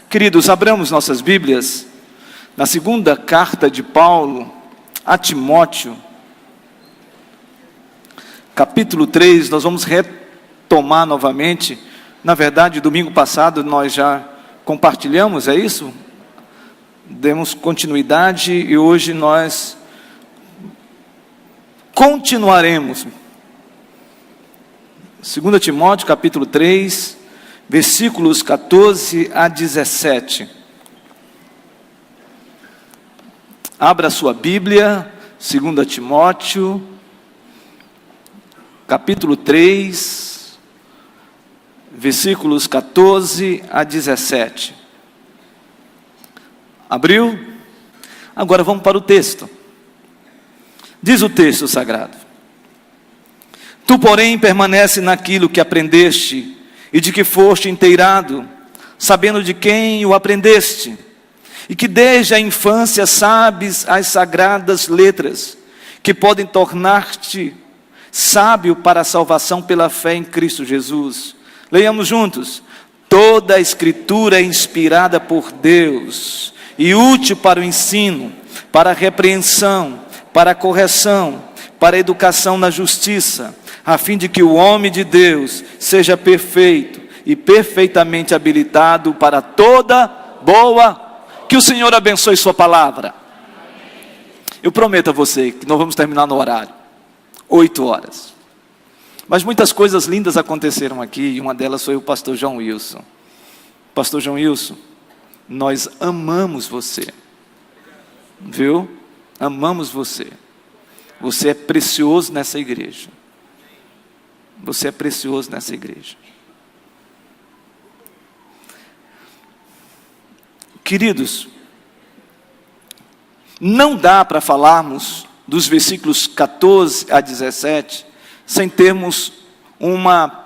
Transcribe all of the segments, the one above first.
Queridos, abramos nossas Bíblias na segunda carta de Paulo a Timóteo, capítulo 3, nós vamos retomar novamente. Na verdade, domingo passado nós já compartilhamos, é isso? Demos continuidade e hoje nós continuaremos. 2 Timóteo, capítulo 3, versículos 14 a 17. Abra sua Bíblia, 2 Timóteo, capítulo 3, versículos 14 a 17. Abriu? Agora vamos para o texto. Diz o texto sagrado: Tu, porém, permanece naquilo que aprendeste e de que foste inteirado, sabendo de quem o aprendeste, e que desde a infância sabes as sagradas letras, que podem tornar-te sábio para a salvação pela fé em Cristo Jesus. Leiamos juntos. Toda a Escritura é inspirada por Deus e útil para o ensino, para a repreensão, para a correção, para a educação na justiça, a fim de que o homem de Deus seja perfeito e perfeitamente habilitado para toda boa. Que o Senhor abençoe sua palavra. Eu prometo a você que nós vamos terminar no horário, 8 horas. Mas muitas coisas lindas aconteceram aqui, e uma delas foi o pastor João Wilson. Pastor João Wilson, nós amamos você, viu? Amamos você. Você é precioso nessa igreja. Você é precioso nessa igreja. Queridos, não dá para falarmos dos versículos 14 a 17 sem termos uma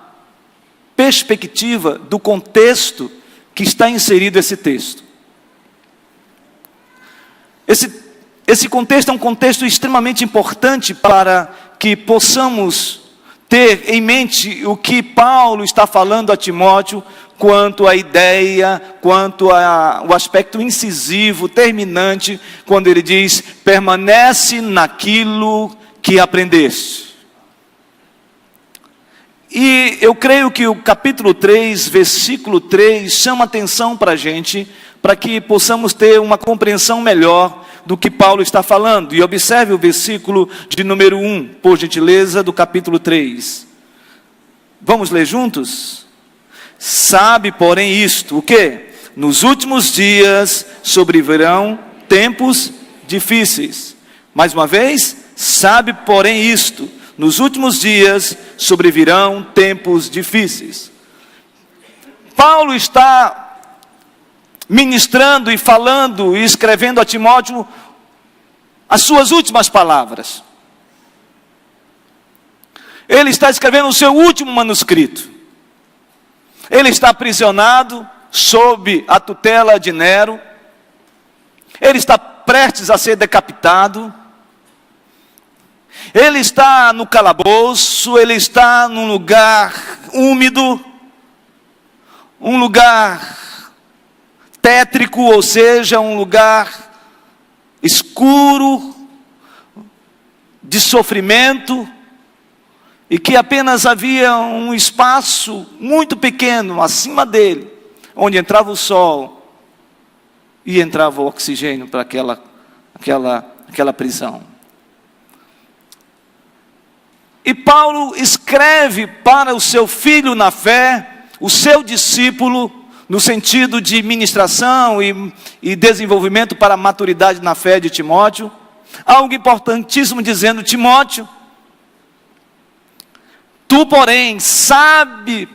perspectiva do contexto que está inserido esse texto. Esse contexto é um contexto extremamente importante para que possamos ter em mente o que Paulo está falando a Timóteo quanto à ideia, quanto ao aspecto incisivo, terminante, quando ele diz: permanece naquilo que aprendeste. E eu creio que o capítulo 3, versículo 3, chama atenção para a gente, para que possamos ter uma compreensão melhor do que Paulo está falando. E observe o versículo de número 1, por gentileza, do capítulo 3. Vamos ler juntos? Sabe, porém, isto, o quê? Nos últimos dias sobrevirão tempos difíceis. Mais uma vez, sabe, porém, isto. Nos últimos dias sobrevirão tempos difíceis. Paulo está ministrando e falando e escrevendo a Timóteo as suas últimas palavras. Ele está escrevendo o seu último manuscrito. Ele está aprisionado sob a tutela de Nero. Ele está prestes a ser decapitado. Ele está no calabouço, ele está num lugar úmido, um lugar tétrico, ou seja, um lugar escuro, de sofrimento, e que apenas havia um espaço muito pequeno acima dele, onde entrava o sol e entrava o oxigênio para aquela prisão. E Paulo escreve para o seu filho na fé, o seu discípulo, no sentido de ministração e desenvolvimento para a maturidade na fé de Timóteo, algo importantíssimo, dizendo: Timóteo, tu, porém, sabe,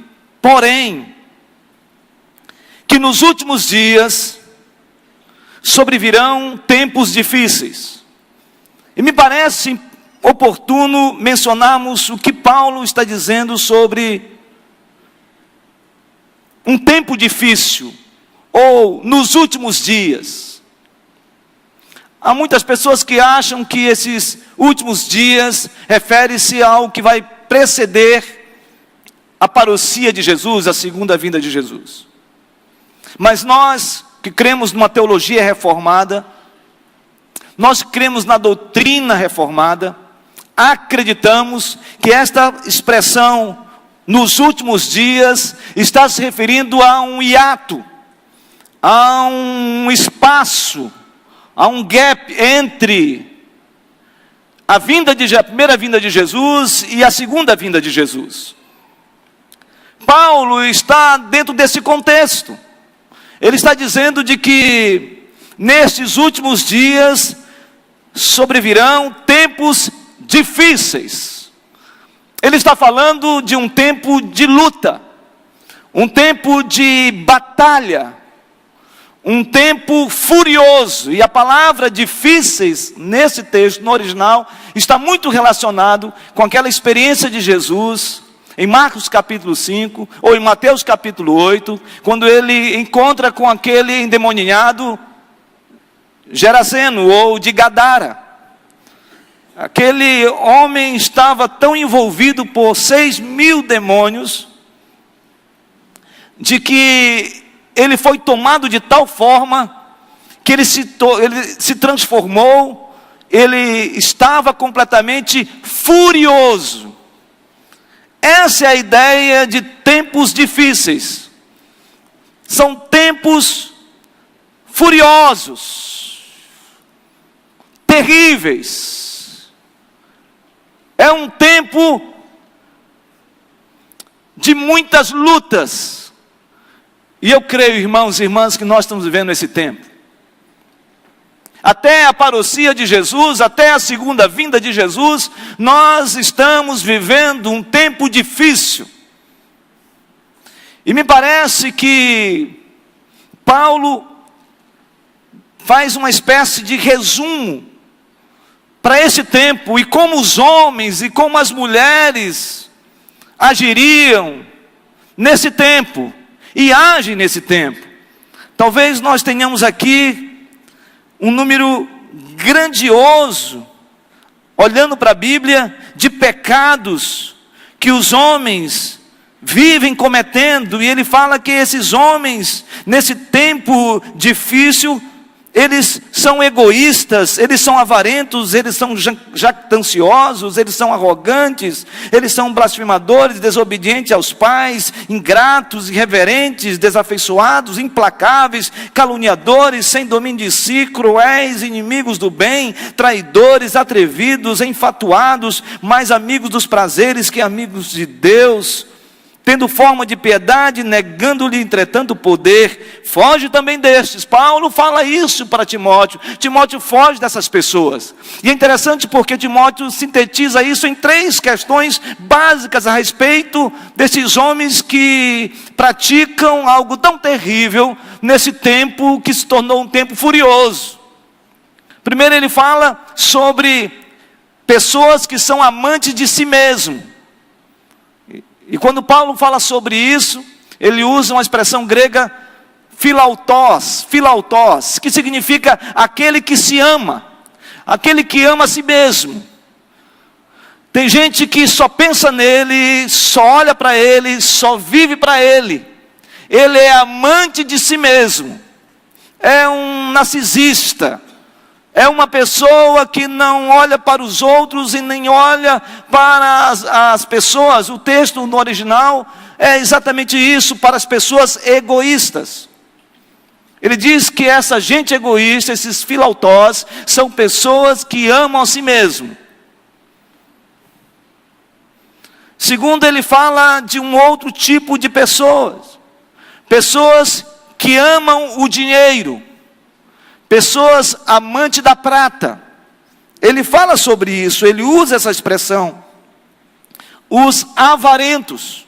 que nos últimos dias sobrevirão tempos difíceis. E me parece oportuno mencionarmos o que Paulo está dizendo sobre um tempo difícil, ou nos últimos dias. Há muitas pessoas que acham que esses últimos dias refere-se ao que vai preceder a parousia de Jesus, a segunda vinda de Jesus. Mas nós que cremos numa teologia reformada, nós cremos na doutrina reformada, acreditamos que esta expressão nos últimos dias está se referindo a um hiato, a um espaço, a um gap entre a primeira vinda de Jesus e a segunda vinda de Jesus. Paulo está dentro desse contexto. Ele está dizendo de que nestes últimos dias sobrevirão tempos difíceis. Ele está falando de um tempo de luta, um tempo de batalha, um tempo furioso. E a palavra difíceis, nesse texto, no original, está muito relacionado com aquela experiência de Jesus, em Marcos capítulo 5, ou em Mateus capítulo 8, quando ele encontra com aquele endemoniado Geraseno, ou de Gadara. Aquele homem estava tão envolvido por 6.000 demônios, de que ele foi tomado de tal forma, que ele se transformou, ele estava completamente furioso. Essa é a ideia de tempos difíceis. São tempos furiosos, terríveis. É um tempo de muitas lutas. E eu creio, irmãos e irmãs, que nós estamos vivendo esse tempo. Até a parousia de Jesus, até a segunda vinda de Jesus, nós estamos vivendo um tempo difícil. E me parece que Paulo faz uma espécie de resumo para esse tempo, e como os homens e como as mulheres agiriam nesse tempo, e agem nesse tempo. Talvez nós tenhamos aqui um número grandioso, olhando para a Bíblia, de pecados que os homens vivem cometendo, e ele fala que esses homens, nesse tempo difícil, eles são egoístas, eles são avarentos, eles são jactanciosos, eles são arrogantes, eles são blasfemadores, desobedientes aos pais, ingratos, irreverentes, desafeiçoados, implacáveis, caluniadores, sem domínio de si, cruéis, inimigos do bem, traidores, atrevidos, enfatuados, mais amigos dos prazeres que amigos de Deus, tendo forma de piedade, negando-lhe entretanto o poder. Foge também destes. Paulo fala isso para Timóteo. Timóteo foge dessas pessoas. E é interessante porque Timóteo sintetiza isso em 3 questões básicas a respeito desses homens que praticam algo tão terrível nesse tempo que se tornou um tempo furioso. Primeiro ele fala sobre pessoas que são amantes de si mesmo. E quando Paulo fala sobre isso, ele usa uma expressão grega, philautos, que significa aquele que se ama, aquele que ama a si mesmo. Tem gente que só pensa nele, só olha para ele, só vive para ele. Ele é amante de si mesmo, é um narcisista. É uma pessoa que não olha para os outros e nem olha para as pessoas. O texto no original é exatamente isso, para as pessoas egoístas. Ele diz que essa gente egoísta, esses filautós, são pessoas que amam a si mesmo. Segundo, ele fala de um outro tipo de pessoas. Pessoas que amam o dinheiro. Pessoas amantes da prata. Ele fala sobre isso, ele usa essa expressão. Os avarentos.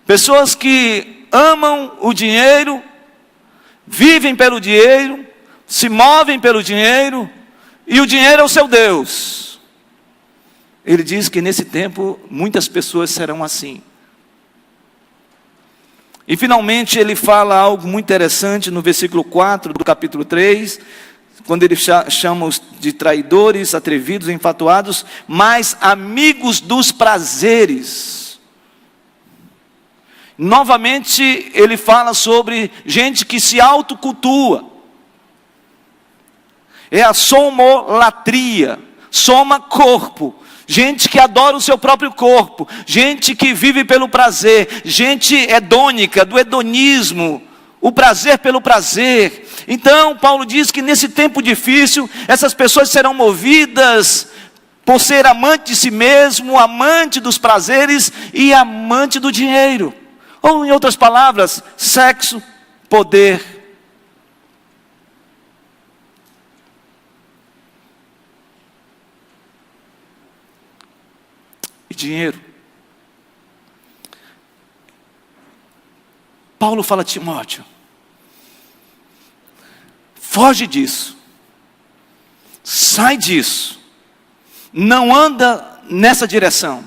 Pessoas que amam o dinheiro, vivem pelo dinheiro, se movem pelo dinheiro, e o dinheiro é o seu Deus. Ele diz que nesse tempo muitas pessoas serão assim. E finalmente ele fala algo muito interessante no versículo 4 do capítulo 3, quando ele chama os de traidores, atrevidos, enfatuados, mas amigos dos prazeres. Novamente, ele fala sobre gente que se autocultua. É a somolatria, soma corpo. Gente que adora o seu próprio corpo, gente que vive pelo prazer, gente hedônica, do hedonismo, o prazer pelo prazer. Então, Paulo diz que nesse tempo difícil, essas pessoas serão movidas por ser amante de si mesmo, amante dos prazeres e amante do dinheiro. Ou, em outras palavras, sexo, poder. E dinheiro. Paulo fala a Timóteo: foge disso, sai disso, não anda nessa direção.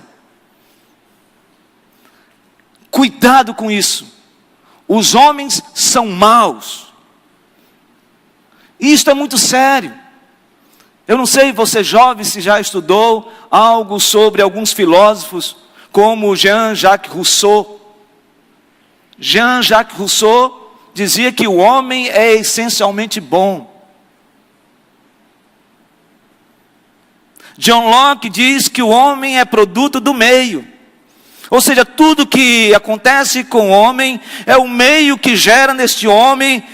Cuidado com isso. Os homens são maus. Isto é muito sério. Eu não sei, você jovem, se já estudou algo sobre alguns filósofos, como Jean-Jacques Rousseau. Jean-Jacques Rousseau dizia que o homem é essencialmente bom. John Locke diz que o homem é produto do meio. Ou seja, tudo que acontece com o homem é o meio que gera neste homem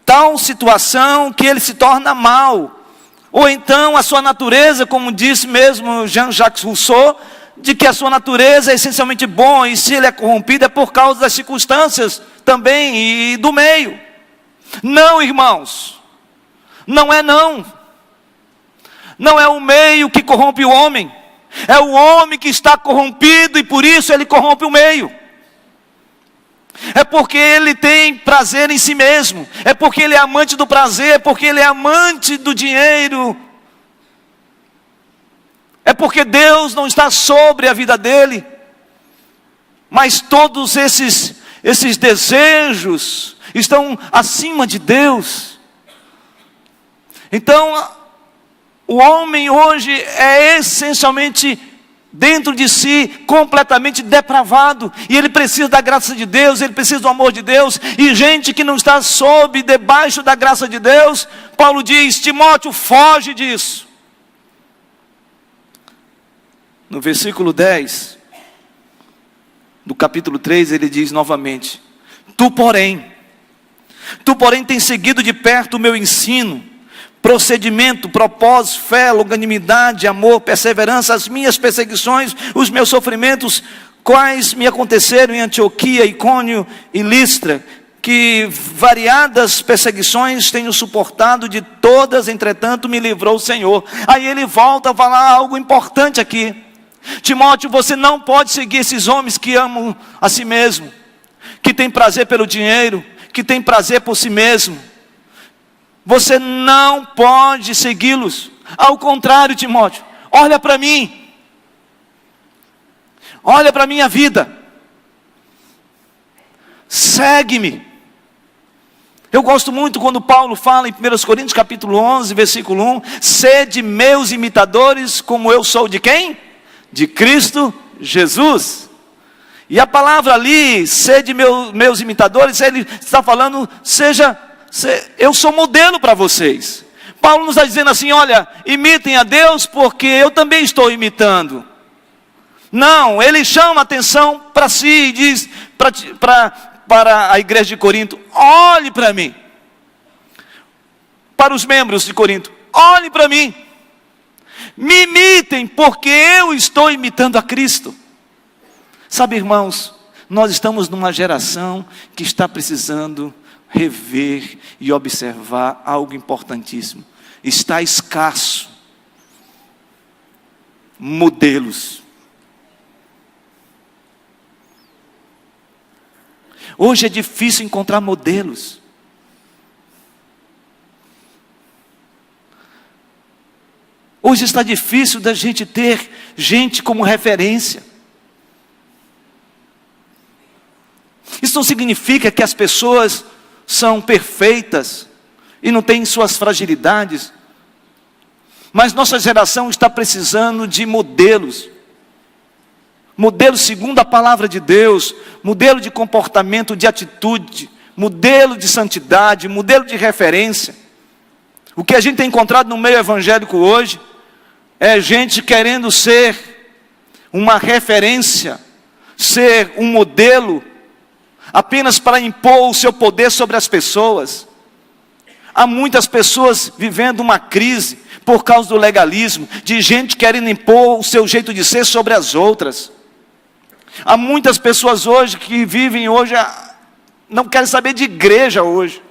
tal situação que ele se torna mal. Ou então a sua natureza, como disse mesmo Jean-Jacques Rousseau, de que a sua natureza é essencialmente bom, e se ele é corrompido é por causa das circunstâncias também e do meio. Não, irmãos, não é não. Não é o meio que corrompe o homem, é o homem que está corrompido e por isso ele corrompe o meio. É porque ele tem prazer em si mesmo, é porque ele é amante do prazer, é porque ele é amante do dinheiro, é porque Deus não está sobre a vida dele. Mas todos esses desejos estão acima de Deus. Então, o homem hoje é essencialmente dentro de si, completamente depravado, e ele precisa da graça de Deus, ele precisa do amor de Deus, e gente que não está debaixo da graça de Deus, Paulo diz: Timóteo, foge disso. No versículo 10, do capítulo 3, ele diz novamente: Tu, porém, tens seguido de perto o meu ensino, procedimento, propósito, fé, longanimidade, amor, perseverança, as minhas perseguições, os meus sofrimentos, quais me aconteceram em Antioquia, Icônio e Listra, que variadas perseguições tenho suportado, de todas, entretanto, me livrou o Senhor. Aí ele volta a falar algo importante aqui: Timóteo, você não pode seguir esses homens que amam a si mesmo, que têm prazer pelo dinheiro, que têm prazer por si mesmo. Você não pode segui-los. Ao contrário, Timóteo, olha para mim, olha para a minha vida, segue-me. Eu gosto muito quando Paulo fala em 1 Coríntios capítulo 11, versículo 1: Sede meus imitadores, como eu sou de quem? De Cristo Jesus. E a palavra ali, sede meus imitadores, ele está falando, eu sou modelo para vocês. Paulo nos está dizendo assim: olha, imitem a Deus, porque eu também estou imitando. Não, ele chama a atenção para si e diz para a igreja de Corinto: olhe para mim. Para os membros de Corinto: olhe para mim, me imitem, porque eu estou imitando a Cristo. Sabe, irmãos, nós estamos numa geração que está precisando rever e observar algo importantíssimo. Está escasso modelos. Hoje é difícil encontrar modelos. Hoje está difícil da gente ter gente como referência. Isso não significa que as pessoas são perfeitas e não têm suas fragilidades, mas nossa geração está precisando de modelos modelo segundo a palavra de Deus, modelo de comportamento, de atitude, modelo de santidade, modelo de referência. O que a gente tem encontrado no meio evangélico hoje é gente querendo ser uma referência, ser um modelo, apenas para impor o seu poder sobre as pessoas. Há muitas pessoas vivendo uma crise por causa do legalismo, de gente querendo impor o seu jeito de ser sobre as outras. Há muitas pessoas hoje que vivem hoje, não querem saber de igreja hoje,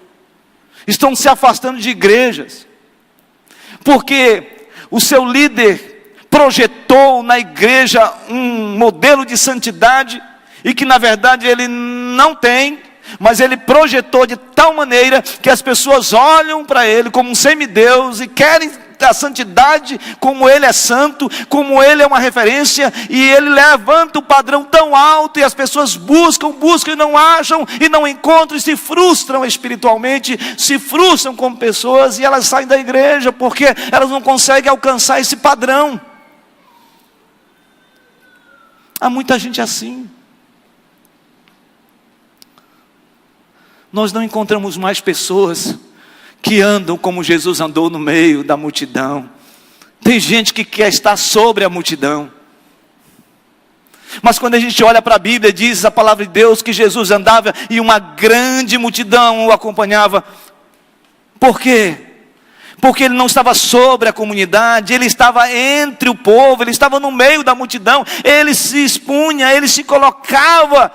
estão se afastando de igrejas, porque o seu líder projetou na igreja um modelo de santidade, e que na verdade ele não tem, mas ele projetou de tal maneira que as pessoas olham para ele como um semideus e querem a santidade como ele é santo, como ele é uma referência, e ele levanta o padrão tão alto, e as pessoas buscam e não acham, e não encontram, e se frustram espiritualmente, se frustram como pessoas, e elas saem da igreja, porque elas não conseguem alcançar esse padrão. Há muita gente assim. Nós não encontramos mais pessoas que andam como Jesus andou no meio da multidão. Tem gente que quer estar sobre a multidão. Mas quando a gente olha para a Bíblia, diz a palavra de Deus que Jesus andava e uma grande multidão o acompanhava. Por quê? Porque ele não estava sobre a comunidade, ele estava entre o povo, ele estava no meio da multidão, ele se expunha, ele se colocava,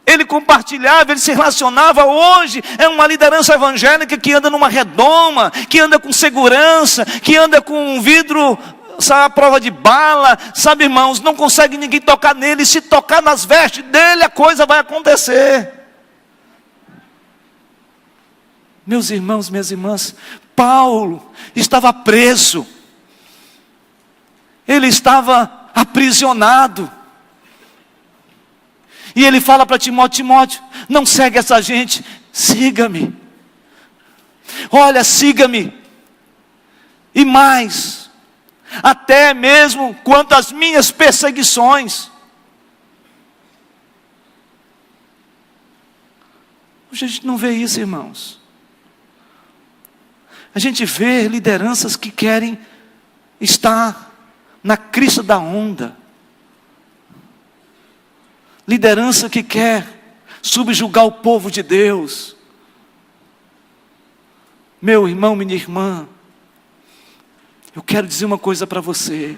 ele compartilhava, ele se relacionava. Hoje é uma liderança evangélica que anda numa redoma, que anda com segurança, que anda com um vidro, sabe, a prova de bala, sabe, irmãos, não consegue ninguém tocar nele. Se tocar nas vestes dele, a coisa vai acontecer. Meus irmãos, minhas irmãs, Paulo estava preso, ele estava aprisionado, e ele fala para Timóteo: Timóteo, não segue essa gente, siga-me. Olha, siga-me. E mais, até mesmo quanto às minhas perseguições. Hoje a gente não vê isso, irmãos. A gente vê lideranças que querem estar na crista da onda. Liderança que quer subjugar o povo de Deus. Meu irmão, minha irmã, eu quero dizer uma coisa para você.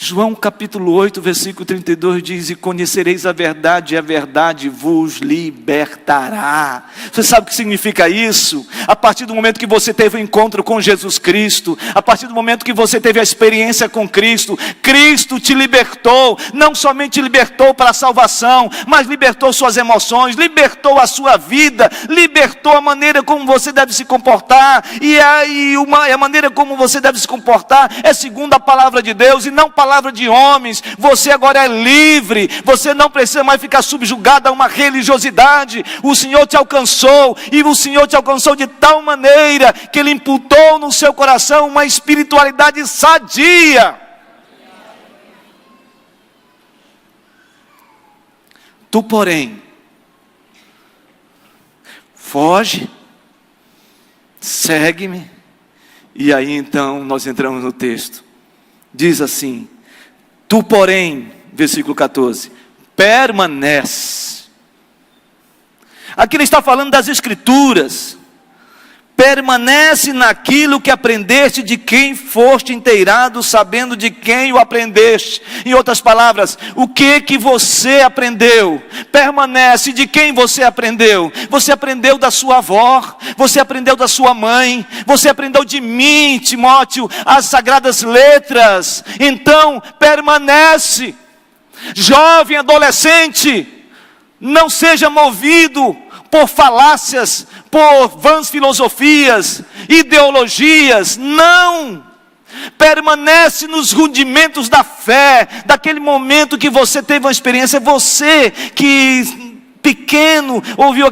João capítulo 8, versículo 32 diz: e conhecereis a verdade, e a verdade vos libertará. Você sabe o que significa isso? A partir do momento que você teve o encontro com Jesus Cristo, a partir do momento que você teve a experiência com Cristo, Cristo te libertou. Não somente libertou para a salvação, mas libertou suas emoções, libertou a sua vida, libertou a maneira como você deve se comportar. E a maneira como você deve se comportar é segundo a palavra de Deus e não palavra de homens. Você agora é livre, você não precisa mais ficar subjugado a uma religiosidade. O Senhor te alcançou, e o Senhor te alcançou de tal maneira que Ele imputou no seu coração uma espiritualidade sadia. Tu, porém, foge, segue-me. E aí então nós entramos no texto. Diz assim: tu, porém, versículo 14, permanece. Aqui ele está falando das Escrituras. Permanece naquilo que aprendeste, de quem foste inteirado, sabendo de quem o aprendeste. Em outras palavras, o que você aprendeu? Permanece. De quem você aprendeu? Você aprendeu da sua avó, você aprendeu da sua mãe, você aprendeu de mim, Timóteo, as sagradas letras. Então, permanece. Jovem, adolescente, não seja movido por falácias, por vãs filosofias, ideologias. Não! Permanece nos rudimentos da fé, daquele momento que você teve uma experiência. Você que pequeno ouviu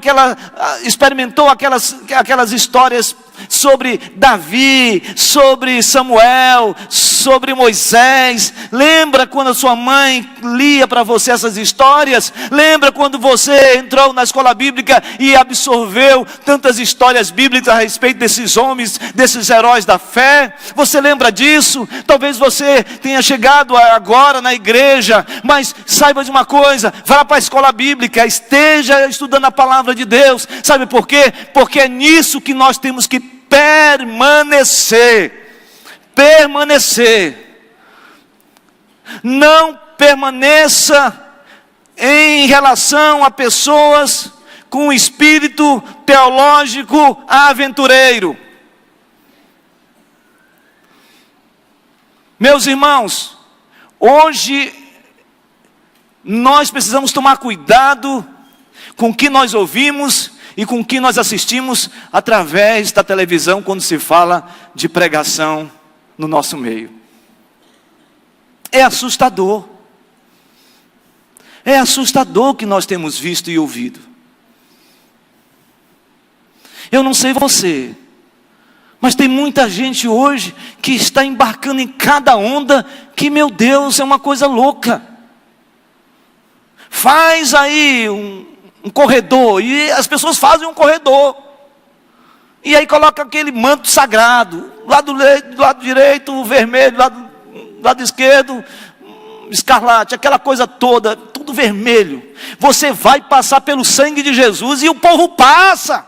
experimentou aquelas histórias sobre Davi, sobre Samuel, sobre Moisés. Lembra quando a sua mãe lia para você essas histórias? Lembra quando você entrou na escola bíblica e absorveu tantas histórias bíblicas a respeito desses homens, desses heróis da fé? Você lembra disso? Talvez você tenha chegado agora na igreja, mas saiba de uma coisa: vá para a escola bíblica, esteja estudando a palavra de Deus. Sabe por quê? Porque é nisso que nós temos que permanecer. Não permaneça em relação a pessoas com espírito teológico aventureiro. Meus irmãos, hoje nós precisamos tomar cuidado com o que nós ouvimos e com o que nós assistimos através da televisão quando se fala de pregação no nosso meio. É assustador. É assustador o que nós temos visto e ouvido. Eu não sei você, mas tem muita gente hoje que está embarcando em cada onda que, meu Deus, é uma coisa louca. Faz aí um corredor, e as pessoas fazem um corredor, e aí coloca aquele manto sagrado, do lado direito o vermelho, do lado esquerdo escarlate, aquela coisa toda, tudo vermelho. Você vai passar pelo sangue de Jesus, e o povo passa,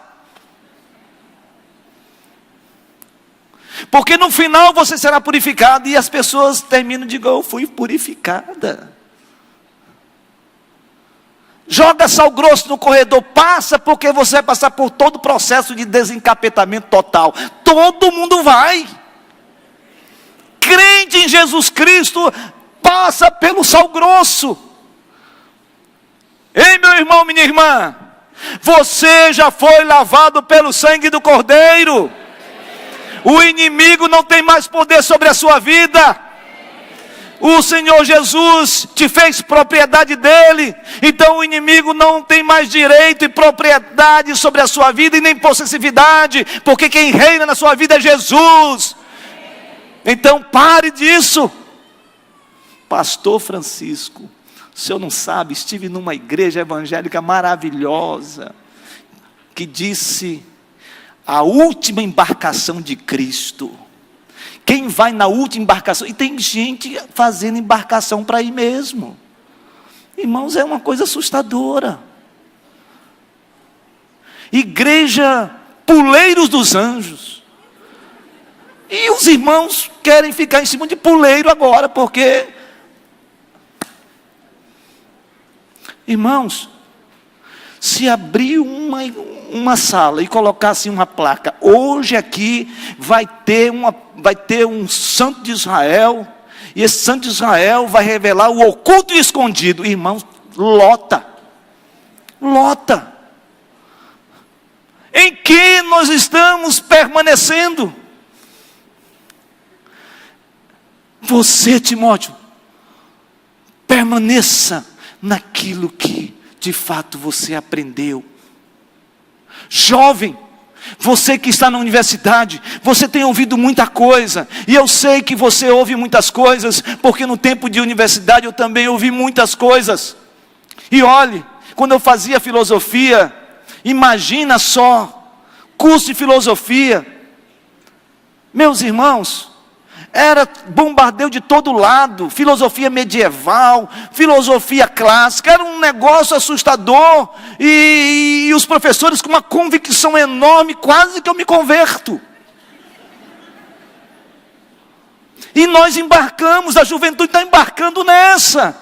porque no final você será purificado, e as pessoas terminam de dizer: eu fui purificada. Joga sal grosso no corredor, passa, porque você vai passar por todo o processo de desencapetamento total. Todo mundo vai. Crente em Jesus Cristo passa pelo sal grosso. Ei, meu irmão, minha irmã, você já foi lavado pelo sangue do Cordeiro. O inimigo não tem mais poder sobre a sua vida. O Senhor Jesus te fez propriedade dele, então o inimigo não tem mais direito e propriedade sobre a sua vida e nem possessividade, porque quem reina na sua vida é Jesus. Então pare disso. Pastor Francisco, o senhor não sabe, estive numa igreja evangélica maravilhosa, que disse: a última embarcação de Cristo. Quem vai na última embarcação? E tem gente fazendo embarcação para ir mesmo. Irmãos, é uma coisa assustadora. Igreja Puleiros dos Anjos. E os irmãos querem ficar em cima de puleiro agora, porque... Irmãos, se abrir uma sala e colocar assim uma placa: hoje aqui vai ter um santo de Israel, e esse santo de Israel vai revelar o oculto e escondido. Irmãos, lota. Em que nós estamos permanecendo? Você, Timóteo, permaneça naquilo que de fato você aprendeu. Jovem, você que está na universidade, você tem ouvido muita coisa, e eu sei que você ouve muitas coisas, porque no tempo de universidade eu também ouvi muitas coisas. E olhe, quando eu fazia filosofia, imagina só, curso de filosofia, meus irmãos, era bombardeio de todo lado, filosofia medieval, filosofia clássica, era um negócio assustador, e os professores com uma convicção enorme, quase que eu me converto. E nós embarcamos, a juventude está embarcando nessa,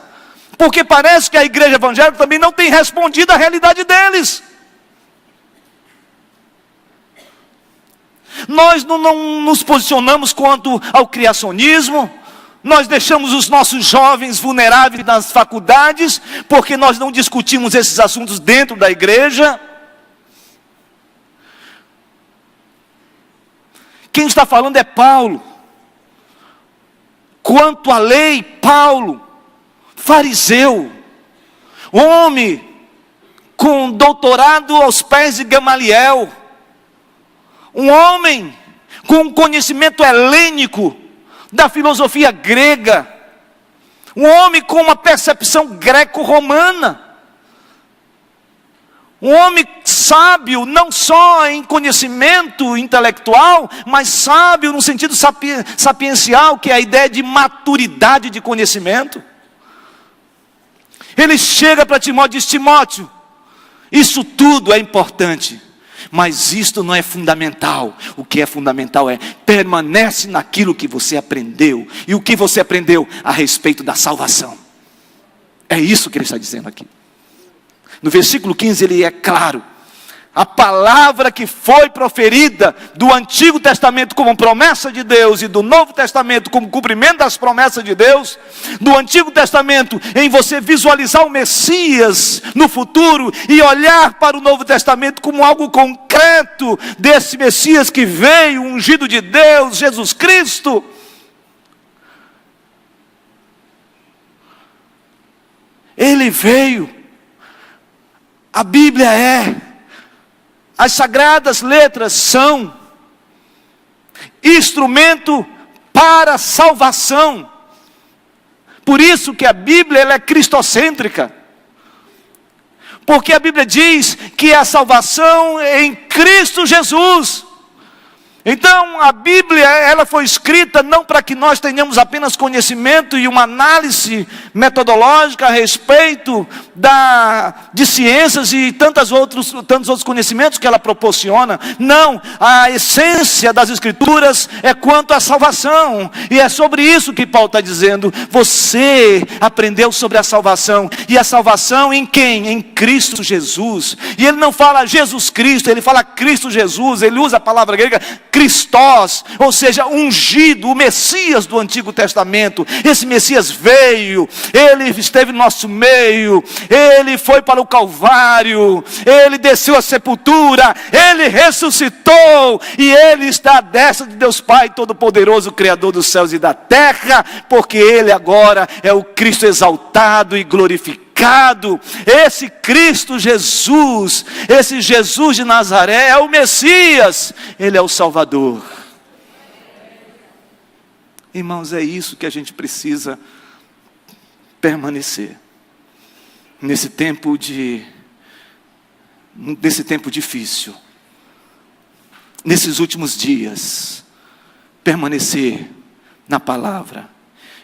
porque parece que a igreja evangélica também não tem respondido à realidade deles. Nós não nos posicionamos quanto ao criacionismo. Nós deixamos os nossos jovens vulneráveis nas faculdades, porque nós não discutimos esses assuntos dentro da igreja. Quem está falando é Paulo. Quanto à lei, Paulo, fariseu, homem com doutorado aos pés de Gamaliel, um homem com um conhecimento helênico da filosofia grega, um homem com uma percepção greco-romana, um homem sábio, não só em conhecimento intelectual, mas sábio no sentido sapiencial, que é a ideia de maturidade de conhecimento. Ele chega para Timóteo e diz: Timóteo, isso tudo é importante, mas isto não é fundamental. O que é fundamental é: permanece naquilo que você aprendeu. E o que você aprendeu a respeito da salvação. É isso que ele está dizendo aqui. No versículo 15 ele é claro: a palavra que foi proferida do Antigo Testamento como promessa de Deus e do Novo Testamento como cumprimento das promessas de Deus. Do Antigo Testamento em você visualizar o Messias no futuro e olhar para o Novo Testamento como algo concreto desse Messias que veio, ungido de Deus, Jesus Cristo. Ele veio. A Bíblia as sagradas letras são instrumento para a salvação. Por isso que a Bíblia ela é cristocêntrica. Porque a Bíblia diz que a salvação é em Cristo Jesus. Então a Bíblia ela foi escrita não para que nós tenhamos apenas conhecimento e uma análise metodológica a respeito de ciências e tantos outros conhecimentos que ela proporciona. Não, a essência das Escrituras é quanto à salvação. E é sobre isso que Paulo está dizendo. Você aprendeu sobre a salvação. E a salvação em quem? Em Cristo Jesus. E ele não fala Jesus Cristo, ele fala Cristo Jesus. Ele usa a palavra grega Christos, ou seja, ungido, o Messias do Antigo Testamento. Esse Messias veio, ele esteve no nosso meio, ele foi para o Calvário, ele desceu à sepultura, ele ressuscitou, e ele está à destra de Deus Pai Todo-Poderoso, Criador dos céus e da terra, porque ele agora é o Cristo exaltado e glorificado. Esse Cristo Jesus, esse Jesus de Nazaré é o Messias, ele é o Salvador. Irmãos, é isso que a gente precisa permanecer nesse tempo difícil, nesses últimos dias, permanecer na palavra.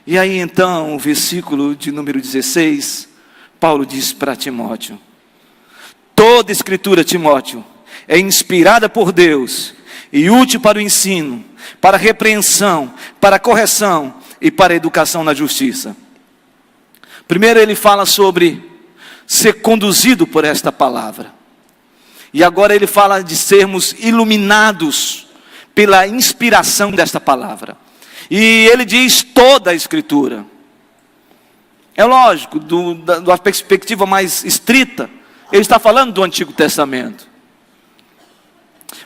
E aí então, o versículo de número 16, Paulo diz para Timóteo: toda escritura, Timóteo, é inspirada por Deus e útil para o ensino, para a repreensão, para a correção e para a educação na justiça. Primeiro ele fala sobre ser conduzido por esta palavra. E agora ele fala de sermos iluminados pela inspiração desta palavra. E ele diz toda a escritura. É lógico, da perspectiva mais estrita, ele está falando do Antigo Testamento.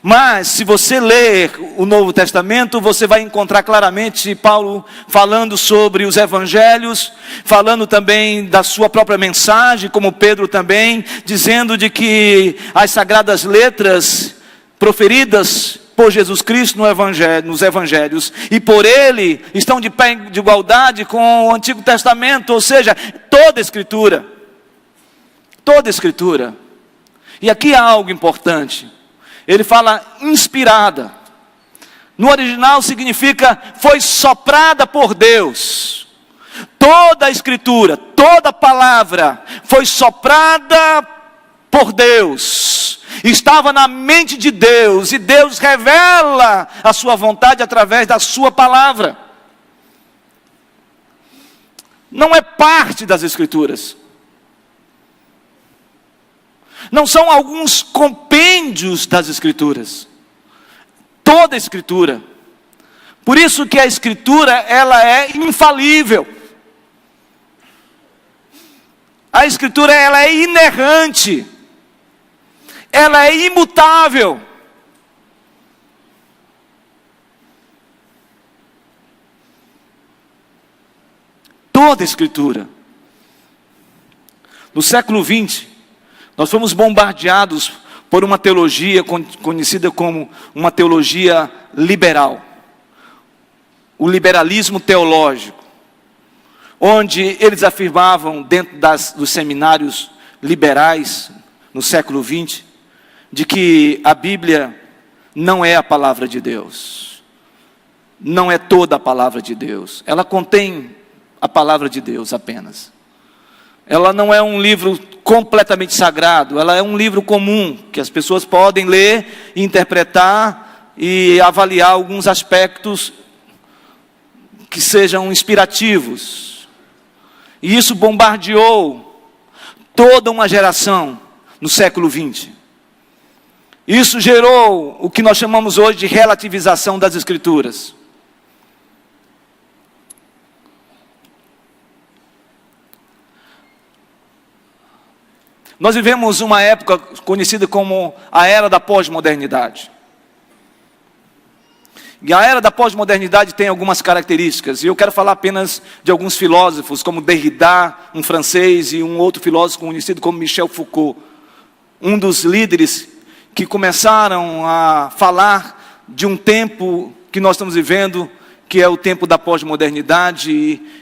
Mas, se você ler o Novo Testamento, você vai encontrar claramente Paulo falando sobre os Evangelhos, falando também da sua própria mensagem, como Pedro também, dizendo de que as sagradas letras proferidas por Jesus Cristo nos Evangelhos, e por Ele, estão de pé de igualdade com o Antigo Testamento, ou seja, toda a Escritura. Toda a Escritura. E aqui há algo importante. Ele fala inspirada. No original significa foi soprada por Deus. Toda a Escritura, toda a palavra foi soprada por Deus. Estava na mente de Deus, e Deus revela a sua vontade através da sua palavra. Não é parte das Escrituras. Não são alguns compêndios das Escrituras. Toda a Escritura. Por isso que a Escritura, ela é infalível. A Escritura, ela é inerrante. Ela é imutável. Toda a Escritura. No século XX, nós fomos bombardeados por uma teologia conhecida como uma teologia liberal, o liberalismo teológico, onde eles afirmavam dentro dos seminários liberais no século XX, de que a Bíblia não é a palavra de Deus, não é toda a palavra de Deus, ela contém a palavra de Deus apenas. Ela não é um livro completamente sagrado, ela é um livro comum, que as pessoas podem ler, interpretar e avaliar alguns aspectos que sejam inspirativos. E isso bombardeou toda uma geração no século XX. Isso gerou o que nós chamamos hoje de relativização das Escrituras. Nós vivemos uma época conhecida como a era da pós-modernidade. E a era da pós-modernidade tem algumas características, e eu quero falar apenas de alguns filósofos, como Derrida, um francês, e um outro filósofo conhecido como Michel Foucault. Um dos líderes que começaram a falar de um tempo que nós estamos vivendo, que é o tempo da pós-modernidade,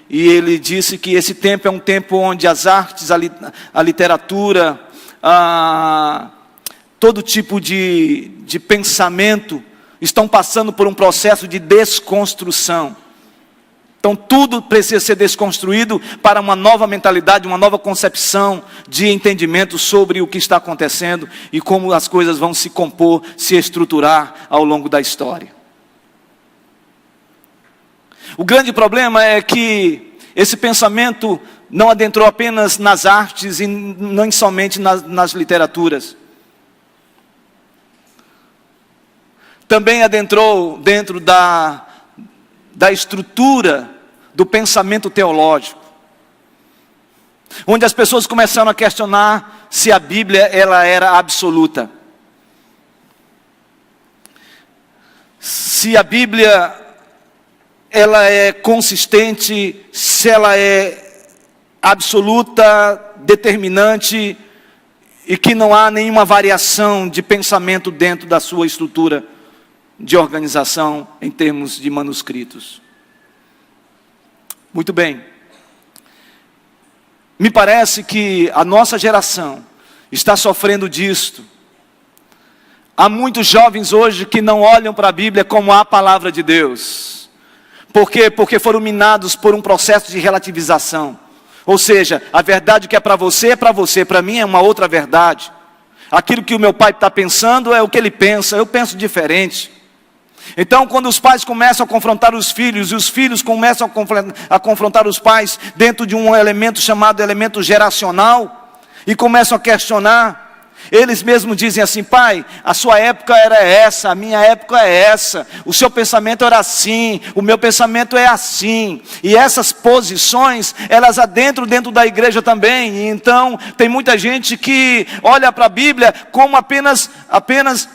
e ele disse que esse tempo é um tempo onde as artes, a literatura, todo tipo de pensamento estão passando por um processo de desconstrução. Então tudo precisa ser desconstruído para uma nova mentalidade, uma nova concepção de entendimento sobre o que está acontecendo e como as coisas vão se compor, se estruturar ao longo da história. O grande problema é que esse pensamento não adentrou apenas nas artes e não somente nas literaturas. Também adentrou dentro da estrutura do pensamento teológico, onde as pessoas começaram a questionar se a Bíblia ela era absoluta. Se a Bíblia ela é consistente, se ela é absoluta, determinante, e que não há nenhuma variação de pensamento dentro da sua estrutura de organização em termos de manuscritos. Muito bem. Me parece que a nossa geração está sofrendo disto. Há muitos jovens hoje que não olham para a Bíblia como a palavra de Deus. Por quê? Porque foram minados por um processo de relativização. Ou seja, a verdade que é para você, para mim é uma outra verdade. Aquilo que o meu pai está pensando é o que ele pensa, eu penso diferente. Então, quando os pais começam a confrontar os filhos, e os filhos começam a confrontar os pais dentro de um elemento chamado elemento geracional, e começam a questionar, eles mesmos dizem assim: pai, a sua época era essa, a minha época é essa, o seu pensamento era assim, o meu pensamento é assim. E essas posições, elas adentram dentro da igreja também. E então, tem muita gente que olha para a Bíblia como apenas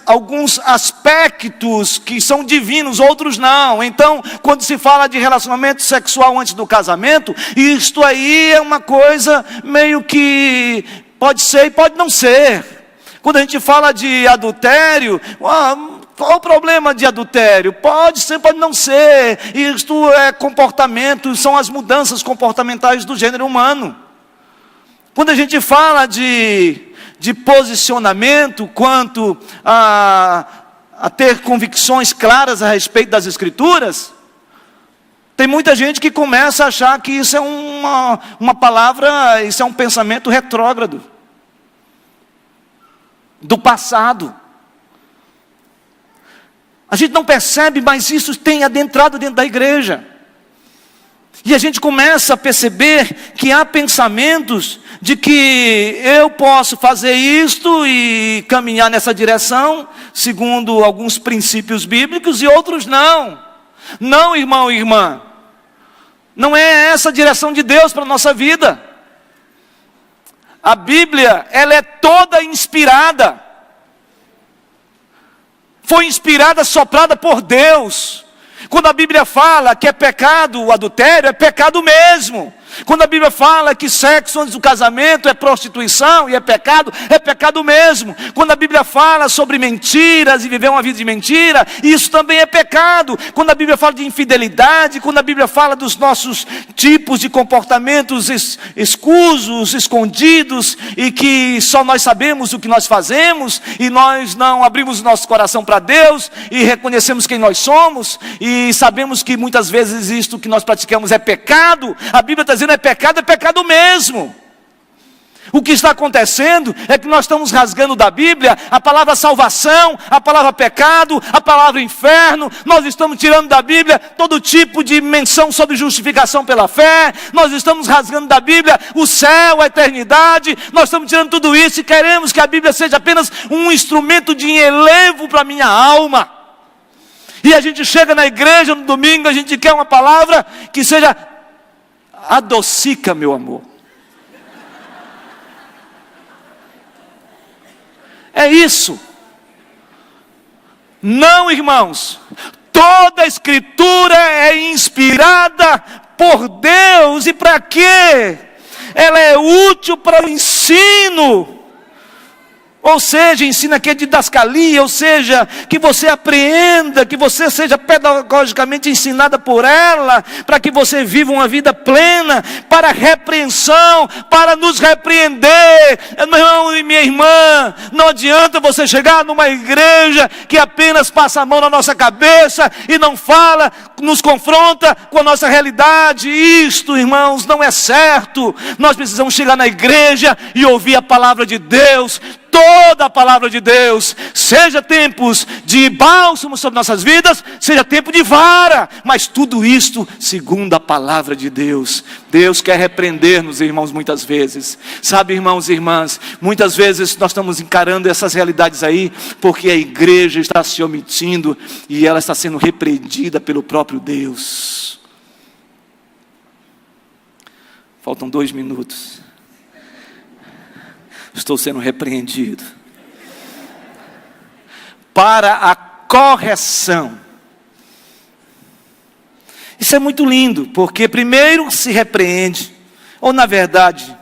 alguns aspectos que são divinos, outros não. Então, quando se fala de relacionamento sexual antes do casamento, isto aí é uma coisa meio que pode ser e pode não ser. Quando a gente fala de adultério, qual o problema de adultério? Pode ser, pode não ser. Isto é comportamento, são as mudanças comportamentais do gênero humano. Quando a gente fala de posicionamento quanto a ter convicções claras a respeito das Escrituras, tem muita gente que começa a achar que isso é uma palavra, isso é um pensamento retrógrado, do passado. A gente não percebe, mas isso tem adentrado dentro da igreja. E a gente começa a perceber que há pensamentos de que eu posso fazer isto e caminhar nessa direção, segundo alguns princípios bíblicos, e outros não. Não, irmão e irmã. Não é essa a direção de Deus para a nossa vida. A Bíblia, ela é toda inspirada. Foi inspirada, soprada por Deus. Quando a Bíblia fala que é pecado o adultério, é pecado mesmo. Quando a Bíblia fala que sexo antes do casamento é prostituição e é pecado mesmo. Quando a Bíblia fala sobre mentiras e viver uma vida de mentira, isso também é pecado. Quando a Bíblia fala de infidelidade, quando a Bíblia fala dos nossos tipos de comportamentos escusos, escondidos, e que só nós sabemos o que nós fazemos, e nós não abrimos o nosso coração para Deus, e reconhecemos quem nós somos, e sabemos que muitas vezes isto que nós praticamos é pecado, a Bíblia está dizendo é pecado mesmo. O que está acontecendo é que nós estamos rasgando da Bíblia a palavra salvação, a palavra pecado, a palavra inferno. Nós estamos tirando da Bíblia todo tipo de menção sobre justificação pela fé. Nós estamos rasgando da Bíblia o céu, a eternidade. Nós estamos tirando tudo isso e queremos que a Bíblia seja apenas um instrumento de elevo para a minha alma. E a gente chega na igreja no domingo, a gente quer uma palavra que seja adocica, meu amor. É isso. Não, irmãos. Toda a Escritura é inspirada por Deus. E para quê? Ela é útil para o ensino. Ou seja, ensina que é didascalia, ou seja, que você apreenda, que você seja pedagogicamente ensinada por ela, para que você viva uma vida plena, para repreensão, para nos repreender. Meu irmão e minha irmã, não adianta você chegar numa igreja que apenas passa a mão na nossa cabeça e não fala, nos confronta com a nossa realidade. Isto, irmãos, não é certo. Nós precisamos chegar na igreja e ouvir a palavra de Deus, toda a palavra de Deus, seja tempos de bálsamo sobre nossas vidas, seja tempo de vara, mas tudo isto segundo a palavra de Deus. Deus quer repreender-nos, irmãos, muitas vezes. Sabe, irmãos e irmãs, muitas vezes nós estamos encarando essas realidades aí, porque a igreja está se omitindo, e ela está sendo repreendida pelo próprio Deus. Faltam 2 minutos. Estou sendo repreendido para a correção. Isso é muito lindo, porque primeiro se repreende, ou na verdade,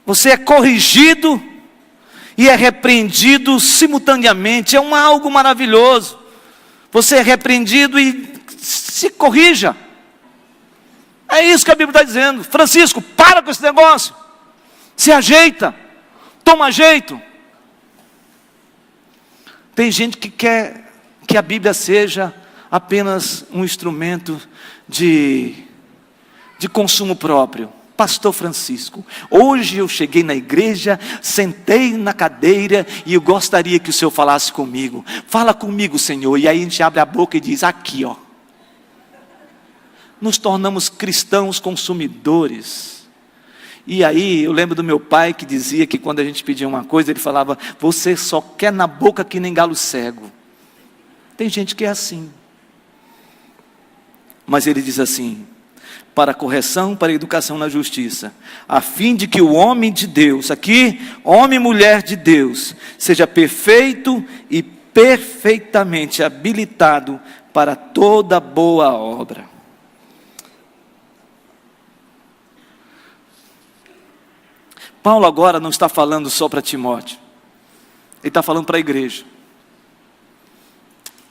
você é corrigido e é repreendido simultaneamente. É algo maravilhoso. Você é repreendido e se corrija. É isso que a Bíblia está dizendo. Francisco, para com esse negócio. Se ajeita, toma jeito. Tem gente que quer que a Bíblia seja apenas um instrumento de consumo próprio. Pastor Francisco, hoje eu cheguei na igreja, sentei na cadeira e eu gostaria que o Senhor falasse comigo. Fala comigo, Senhor. E aí a gente abre a boca e diz, aqui ó. Nos tornamos cristãos consumidores. E aí, eu lembro do meu pai que dizia que quando a gente pedia uma coisa, ele falava, você só quer na boca que nem galo cego. Tem gente que é assim. Mas ele diz assim, para a correção, para a educação na justiça, a fim de que o homem de Deus, aqui, homem e mulher de Deus, seja perfeito e perfeitamente habilitado para toda boa obra. Paulo agora não está falando só para Timóteo, ele está falando para a igreja.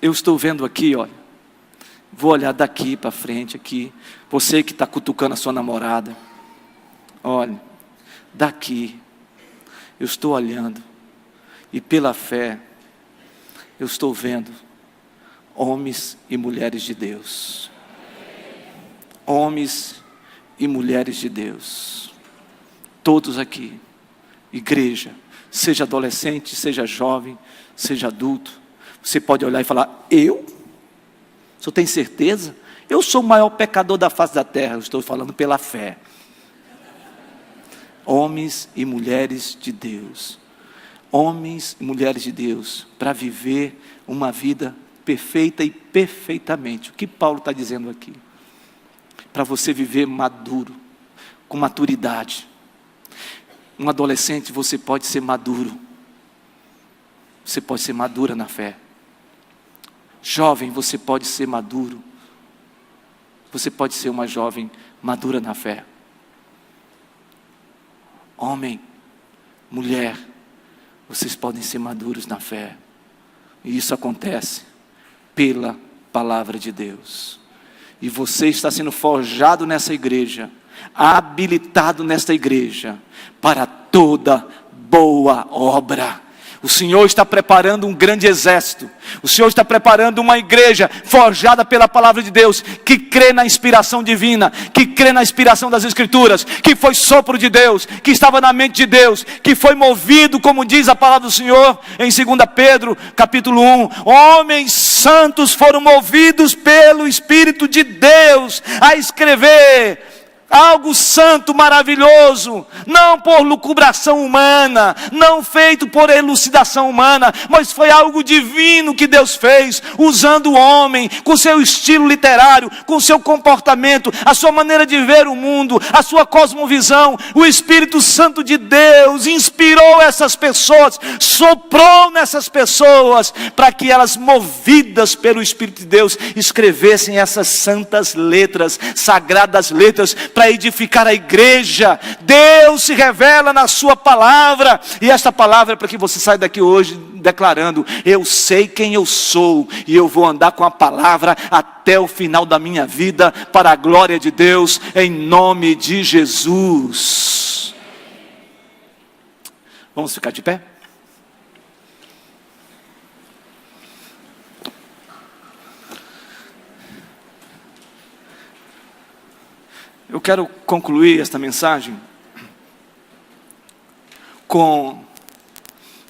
Eu estou vendo aqui, olha, vou olhar daqui para frente aqui, você que está cutucando a sua namorada, olha, daqui, eu estou olhando, e pela fé, eu estou vendo homens e mulheres de Deus, homens e mulheres de Deus, todos aqui, igreja, seja adolescente, seja jovem, seja adulto, você pode olhar e falar, eu? O senhor tem certeza? Eu sou o maior pecador da face da terra, eu estou falando pela fé. Homens e mulheres de Deus, homens e mulheres de Deus, para viver uma vida perfeita e perfeitamente, o que Paulo está dizendo aqui? Para você viver maduro, com maturidade. Um adolescente, você pode ser maduro. Você pode ser madura na fé. Jovem, você pode ser maduro. você pode ser uma jovem madura na fé. Homem, mulher, vocês podem ser maduros na fé. E isso acontece pela palavra de Deus. E você está sendo forjado nessa igreja, habilitado nesta igreja, para toda boa obra. O Senhor está preparando um grande exército. O Senhor está preparando uma igreja forjada pela palavra de Deus, que crê na inspiração divina, que crê na inspiração das Escrituras, que foi sopro de Deus, que estava na mente de Deus, que foi movido, como diz a palavra do Senhor em 2 Pedro, capítulo 1. Homens santos foram movidos pelo Espírito de Deus a escrever algo santo, maravilhoso, não por lucubração humana, não feito por elucidação humana, mas foi algo divino que Deus fez, usando o homem, com seu estilo literário, com seu comportamento, a sua maneira de ver o mundo, a sua cosmovisão. O Espírito Santo de Deus inspirou essas pessoas, soprou nessas pessoas, para que elas, movidas pelo Espírito de Deus, escrevessem essas santas letras, sagradas letras, para edificar a igreja. Deus se revela na sua palavra, e esta palavra é para que você saia daqui hoje declarando: eu sei quem eu sou, e eu vou andar com a palavra até o final da minha vida, para a glória de Deus, em nome de Jesus. Vamos ficar de pé? Eu quero concluir esta mensagem com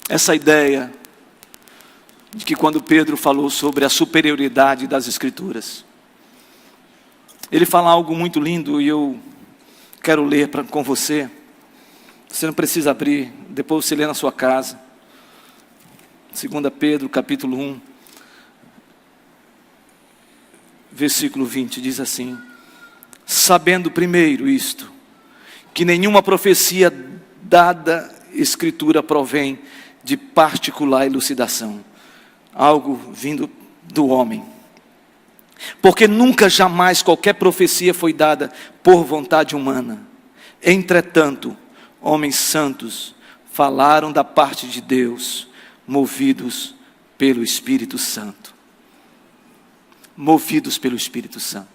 essa ideia de que quando Pedro falou sobre a superioridade das Escrituras, ele fala algo muito lindo, e eu quero ler com você. Você não precisa abrir, depois você lê na sua casa. 2 Pedro capítulo 1, versículo 20, diz assim: sabendo primeiro isto, que nenhuma profecia dada Escritura provém de particular elucidação, algo vindo do homem. Porque nunca jamais qualquer profecia foi dada por vontade humana. Entretanto, homens santos falaram da parte de Deus, movidos pelo Espírito Santo. Movidos pelo Espírito Santo.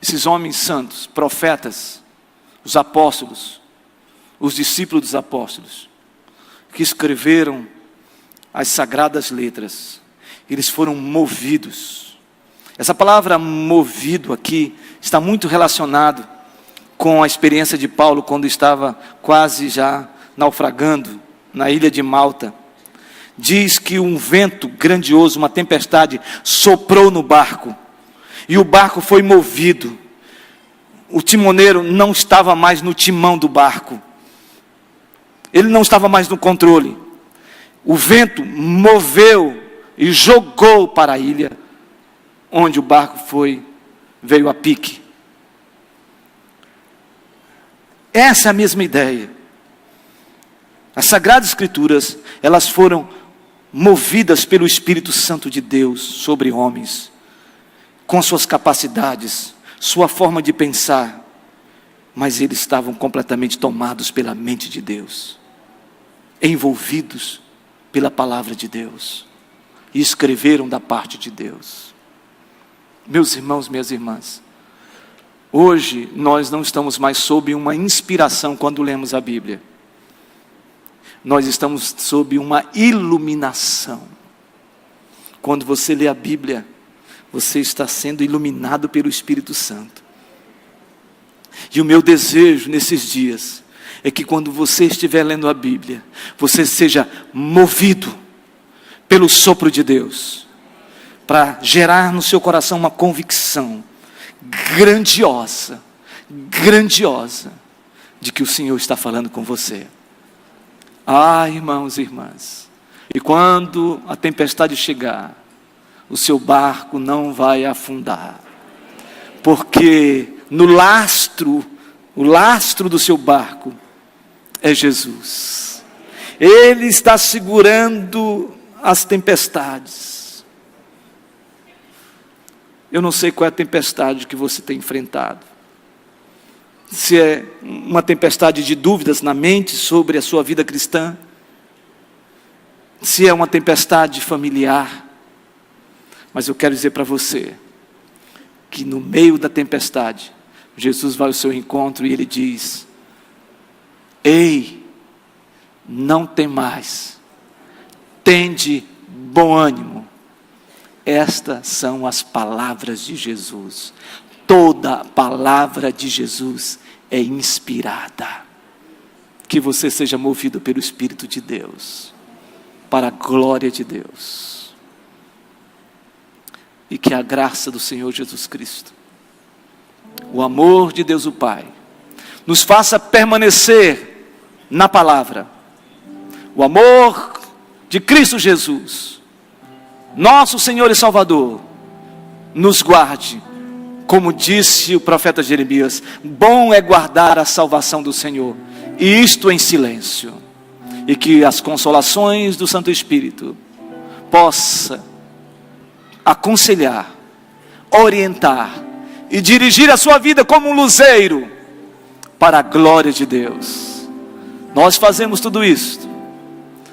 Esses homens santos, profetas, os apóstolos, os discípulos dos apóstolos, que escreveram as sagradas letras, eles foram movidos. Essa palavra movido aqui está muito relacionado com a experiência de Paulo quando estava quase já naufragando na ilha de Malta. Diz que um vento grandioso, uma tempestade, soprou no barco, e o barco foi movido. O timoneiro não estava mais no timão do barco, ele não estava mais no controle. O vento moveu e jogou para a ilha, onde o barco veio a pique. Essa é a mesma ideia. As Sagradas Escrituras, elas foram movidas pelo Espírito Santo de Deus sobre homens, com suas capacidades, sua forma de pensar, mas eles estavam completamente tomados pela mente de Deus, envolvidos pela palavra de Deus, e escreveram da parte de Deus. Meus irmãos, minhas irmãs, hoje nós não estamos mais sob uma inspiração quando lemos a Bíblia, nós estamos sob uma iluminação. Quando você lê a Bíblia, você está sendo iluminado pelo Espírito Santo. E o meu desejo nesses dias é que quando você estiver lendo a Bíblia, você seja movido pelo sopro de Deus, para gerar no seu coração uma convicção grandiosa, de que o Senhor está falando com você. Ah, irmãos e irmãs, e quando a tempestade chegar, o seu barco não vai afundar, porque no lastro, o lastro do seu barco é Jesus. Ele está segurando as tempestades. Eu não sei qual é a tempestade que você tem enfrentado. Se é uma tempestade de dúvidas na mente sobre a sua vida cristã, se é uma tempestade familiar, mas eu quero dizer para você, que no meio da tempestade, Jesus vai ao seu encontro e Ele diz: ei, não tem mais, tende bom ânimo. Estas são as palavras de Jesus. Toda palavra de Jesus é inspirada. Que você seja movido pelo Espírito de Deus, para a glória de Deus. E que a graça do Senhor Jesus Cristo, o amor de Deus o Pai, nos faça permanecer na palavra. O amor de Cristo Jesus, nosso Senhor e Salvador, nos guarde. Como disse o profeta Jeremias: bom é guardar a salvação do Senhor, e isto em silêncio. E que as consolações do Santo Espírito possa aconselhar, orientar e dirigir a sua vida como um luzeiro para a glória de Deus. Nós fazemos tudo isto,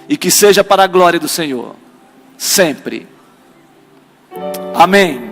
e que seja para a glória do Senhor, sempre. Amém.